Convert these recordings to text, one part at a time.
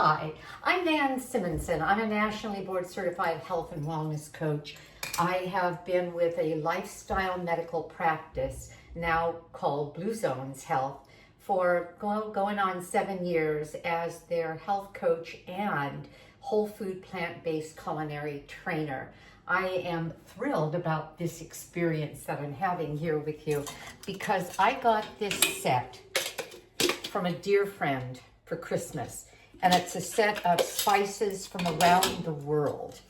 Hi, I'm Nan Simonsen. I'm a nationally board certified health and wellness coach. I have been with a lifestyle medical practice now called Blue Zones Health for going on 7 years as their health coach and whole food plant-based culinary trainer. I am thrilled about this experience that I'm having here with you because I got this set from a dear friend for Christmas, and it's a set of spices from around the world.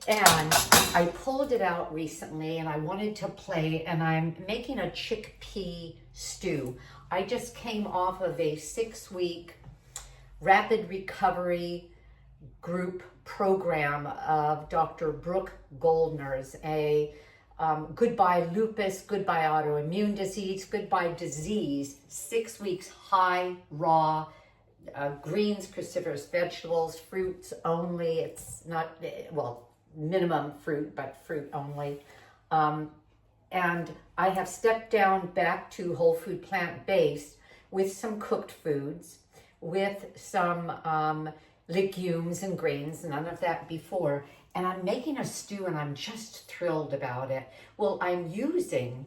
And I pulled it out recently and I wanted to play, and I'm making a chickpea stew. I just came off of a 6-week rapid recovery group program of Dr. Brooke Goldner's, a goodbye lupus, goodbye autoimmune disease, goodbye disease, 6 weeks high raw greens, cruciferous vegetables, fruits only. It's not, well, minimum fruit, but fruit only. And I have stepped down back to whole food plant-based with some cooked foods, with some legumes and grains, none of that before. And I'm making a stew and I'm just thrilled about it. Well, I'm using,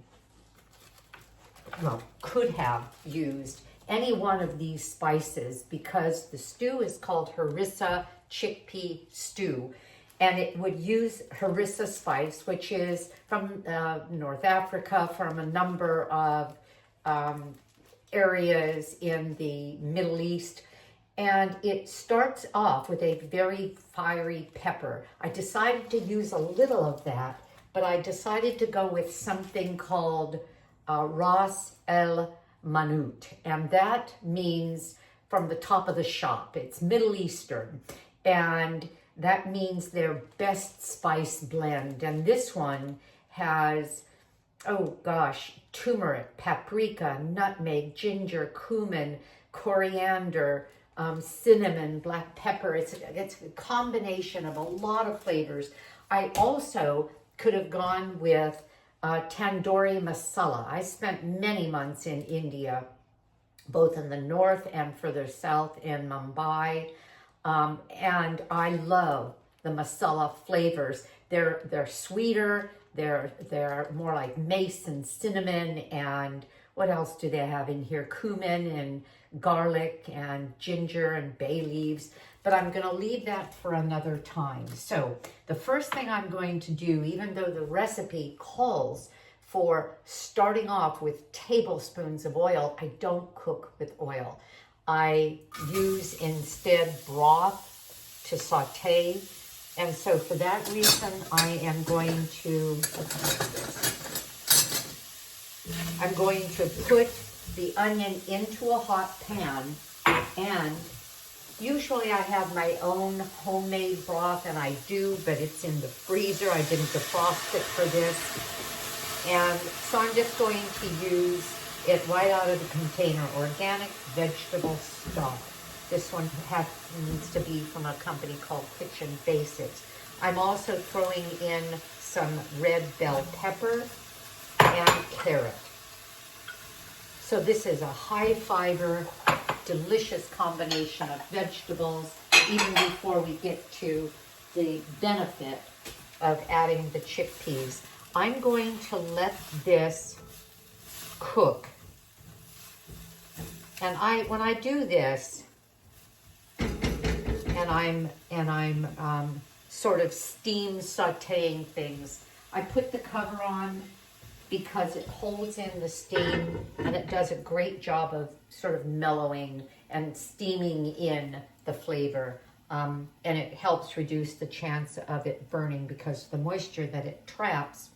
well, could have used any one of these spices because the stew is called Harissa Chickpea Stew. And it would use Harissa spice, which is from North Africa, from a number of areas in the Middle East. And it starts off with a very fiery pepper. I decided to use a little of that, but I decided to go with something called Ras El Hanout, and that means from the top of the shop. It's Middle Eastern, and that means their best spice blend. And this one has, oh gosh, turmeric, paprika, nutmeg, ginger, cumin, coriander, cinnamon, black pepper. It's a combination of a lot of flavors. I also could have gone with tandoori masala. I spent many months in India, both in the north and further south in Mumbai, and I love the masala flavors. They're sweeter. They're more like mace and cinnamon, and what else do they have in here? Cumin and garlic and ginger and bay leaves. But I'm going to leave that for another time. So the first thing I'm going to do, even though the recipe calls for starting off with tablespoons of oil, I don't cook with oil. I use instead broth to saute. And so for that reason, I'm going to put the onion into a hot pan, and usually I have my own homemade broth, and I do, but it's in the freezer. I didn't defrost it for this. And so I'm just going to use it right out of the container, organic vegetable stock. This one needs to be from a company called Kitchen Basics. I'm also throwing in some red bell pepper and carrot. So this is a high fiber, delicious combination of vegetables, even before we get to the benefit of adding the chickpeas. I'm going to let this cook. And when I do this, and I'm sort of steam sauteing things, I put the cover on because it holds in the steam and it does a great job of sort of mellowing and steaming in the flavor. And it helps reduce the chance of it burning because of the moisture that it traps.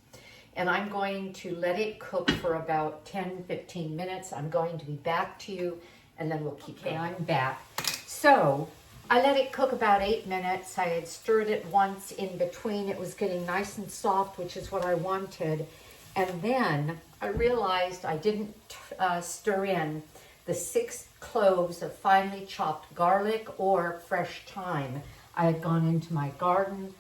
And I'm going to let it cook for about 10-15 minutes. I'm going to be back to you, and then we'll keep going. I'm back. So I let it cook about 8 minutes. I had stirred it once in between. It was getting nice and soft, which is what I wanted. And then I realized I didn't stir in the 6 cloves of finely chopped garlic or fresh thyme. I had gone into my garden,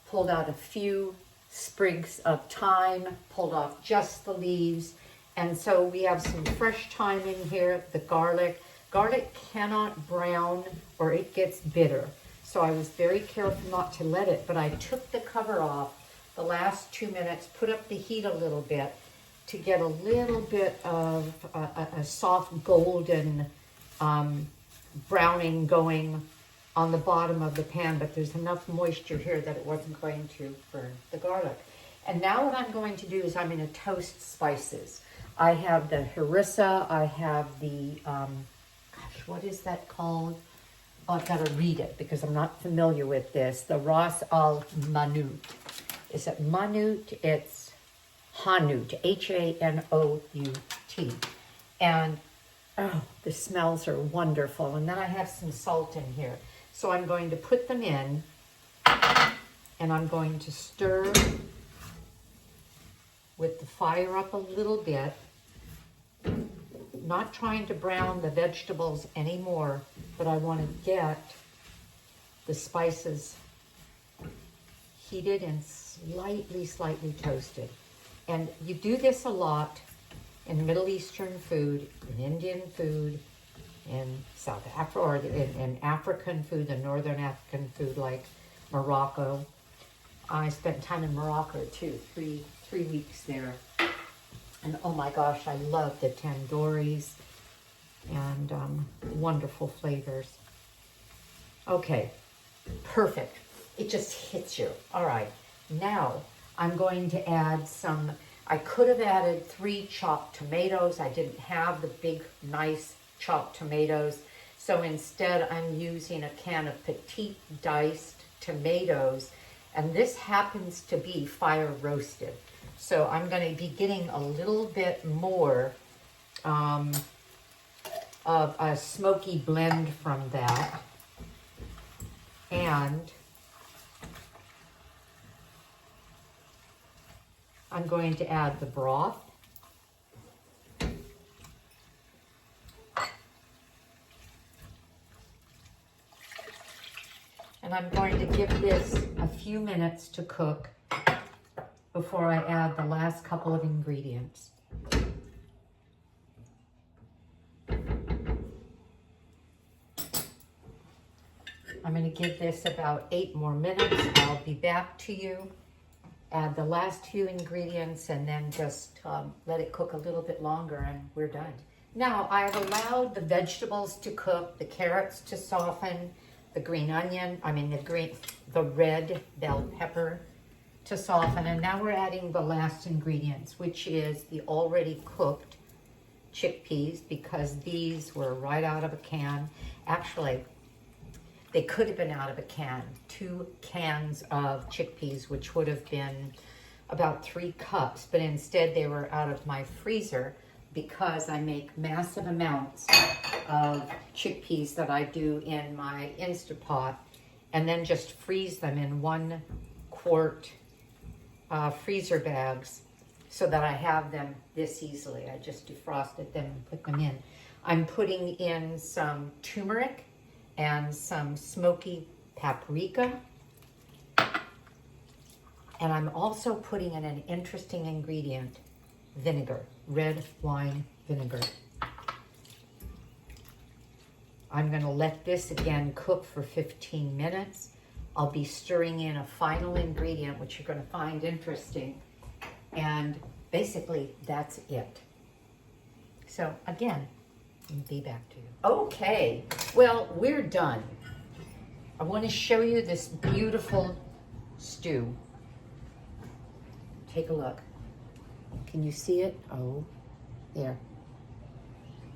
pulled out a few sprigs of thyme, pulled off just the leaves. And so we have some fresh thyme in here, the garlic, Garlic cannot brown or it gets bitter. So I was very careful not to let it, but I took the cover off the last 2 minutes, put up the heat a little bit to get a little bit of a soft golden browning going on the bottom of the pan, but there's enough moisture here that it wasn't going to burn the garlic. And now what I'm going to do is I'm going to toast spices. I have the Harissa, I have the, what is that called? Oh, I've got to read it because I'm not familiar with this. The Ras Al Hanout. Is it Hanout? It's Hanout, Hanout. And oh, the smells are wonderful. And then I have some salt in here. So I'm going to put them in and I'm going to stir with the fire up a little bit. Not trying to brown the vegetables anymore, but I want to get the spices heated and slightly toasted. And you do this a lot in Middle Eastern food, in Indian food, in South Africa, or in African food, the Northern African food like Morocco. I spent time in Morocco too, three weeks there. And oh my gosh, I love the tandoori's and wonderful flavors. Okay, perfect. It just hits you. All right, now I'm going to add some, I could have added 3 chopped tomatoes. I didn't have the big, nice chopped tomatoes. So instead I'm using a can of petite diced tomatoes. And this happens to be fire roasted. So I'm going to be getting a little bit more of a smoky blend from that. And I'm going to add the broth. And I'm going to give this a few minutes to cook before I add the last couple of ingredients. I'm going to give this about 8 more minutes. I'll be back to you, add the last few ingredients, and then just let it cook a little bit longer and we're done. Now, I've allowed the vegetables to cook, the carrots to soften, the green onion, the red bell pepper to soften, and now we're adding the last ingredients, which is the already cooked chickpeas, because these were right out of a can. Actually, they could have been out of a can. 2 cans of chickpeas, which would have been about 3 cups, but instead they were out of my freezer because I make massive amounts of chickpeas that I do in my Instapot and then just freeze them in 1 quart freezer bags so that I have them this easily. I just defrosted them and put them in. I'm putting in some turmeric and some smoky paprika. And I'm also putting in an interesting ingredient, vinegar, red wine vinegar. I'm going to let this again cook for 15 minutes. I'll be stirring in a final ingredient, which you're going to find interesting. And basically, that's it. So again, I'll be back to you. Okay, well, we're done. I want to show you this beautiful stew. Take a look. Can you see it? Oh, there.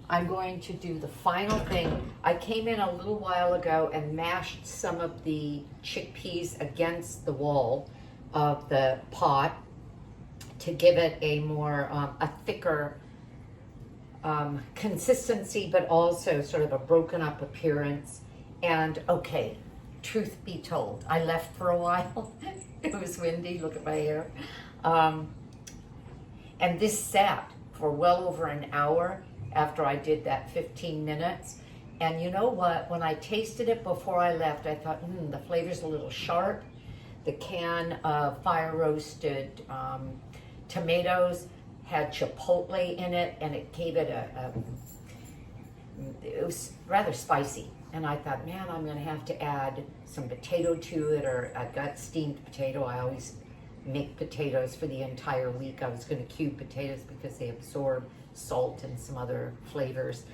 I'm going to do the final thing. I came in a little while ago and mashed some of the chickpeas against the wall of the pot to give it a more, a thicker consistency, but also sort of a broken up appearance. And okay, truth be told, I left for a while. It was windy, look at my hair. And this sat for well over an hour after I did that 15 minutes. And you know what? When I tasted it before I left, I thought, the flavor's a little sharp. The can of fire roasted tomatoes had chipotle in it, and it gave it it was rather spicy. And I thought, man, I'm gonna have to add some potato to it, or I've got steamed potato. I always make potatoes for the entire week. I was gonna cube potatoes because they absorb salt and some other flavors,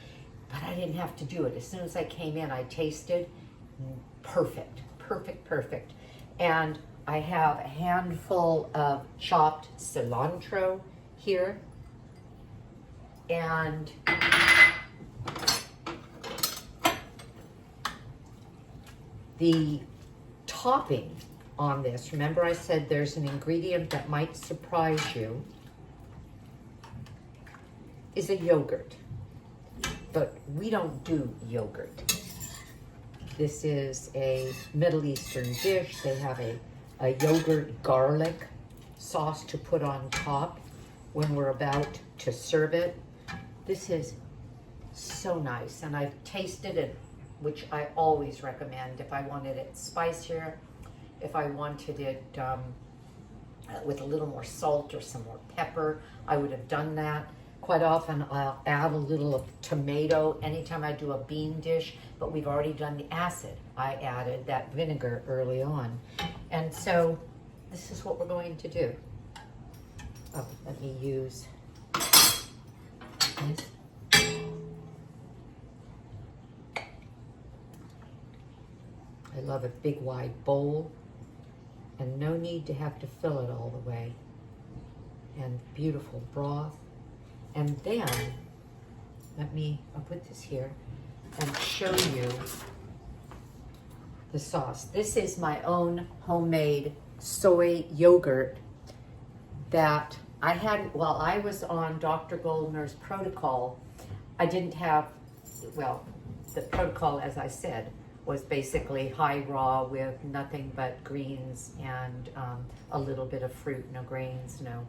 but I didn't have to do it. As soon as I came in, I tasted perfect, perfect, perfect. And I have a handful of chopped cilantro here. And the topping on this, remember I said there's an ingredient that might surprise you, is a yogurt. But we don't do yogurt. This is a Middle Eastern dish. They have a yogurt garlic sauce to put on top when we're about to serve it. This is so nice, and I've tasted it, which I always recommend if I wanted it spicier, if I wanted it with a little more salt or some more pepper, I would have done that. Quite often I'll add a little of tomato anytime I do a bean dish, but we've already done the acid. I added that vinegar early on. And so this is what we're going to do. Oh, let me use this. I love a big wide bowl, and no need to have to fill it all the way. And beautiful broth. And then, I'll put this here and show you the sauce. This is my own homemade soy yogurt that I had while I was on Dr. Goldner's protocol. I didn't have, well, the protocol, as I said, was basically high raw with nothing but greens and a little bit of fruit, no grains, no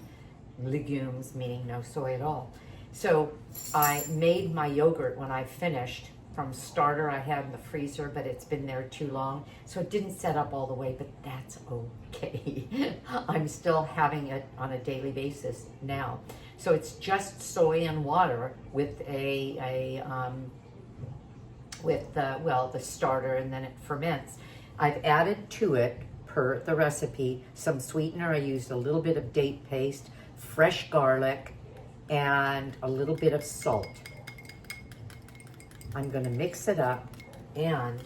legumes, meaning no soy at all. So I made my yogurt when I finished from starter. I had in the freezer, but it's been there too long, so it didn't set up all the way, but that's okay. I'm still having it on a daily basis now. So it's just soy and water with the starter, and then it ferments. I've added to it, per the recipe, some sweetener. I used a little bit of date paste, fresh garlic, and a little bit of salt. I'm going to mix it up and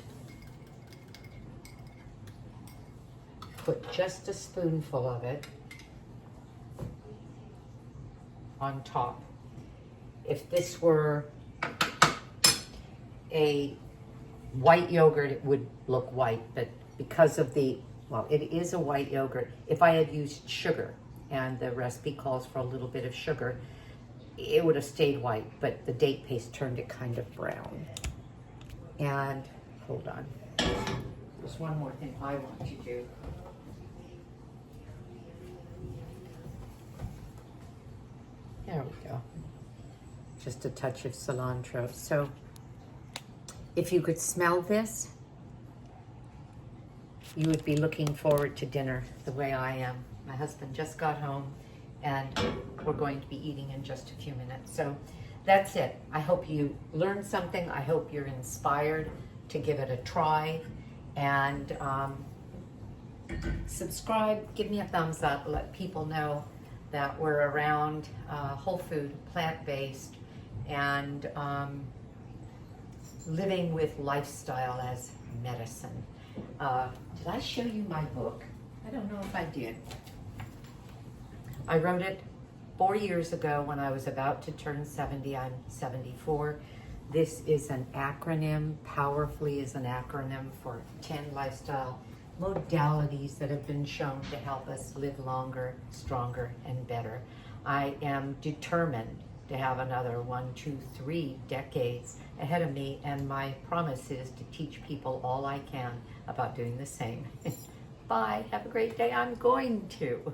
put just a spoonful of it on top. If this were a white yogurt, it would look white, but because of the, well, it is a white yogurt. If I had used sugar, and the recipe calls for a little bit of sugar, it would have stayed white, but the date paste turned it kind of brown. And hold on, there's one more thing I want to do. There we go. Just a touch of cilantro. So if you could smell this, you would be looking forward to dinner the way I am. My husband just got home, and we're going to be eating in just a few minutes. So that's it. I hope you learned something. I hope you're inspired to give it a try. And subscribe, give me a thumbs up, let people know that we're around whole food, plant-based, and living with lifestyle as medicine. Did I show you my book? I don't know if I did. I wrote it 4 years ago when I was about to turn 70. I'm 74. This is an acronym. Powerfully is an acronym for 10 lifestyle modalities that have been shown to help us live longer, stronger, and better. I am determined to have another 1, 2, 3 decades ahead of me, and my promise is to teach people all I can about doing the same. Bye. Have a great day. I'm going to.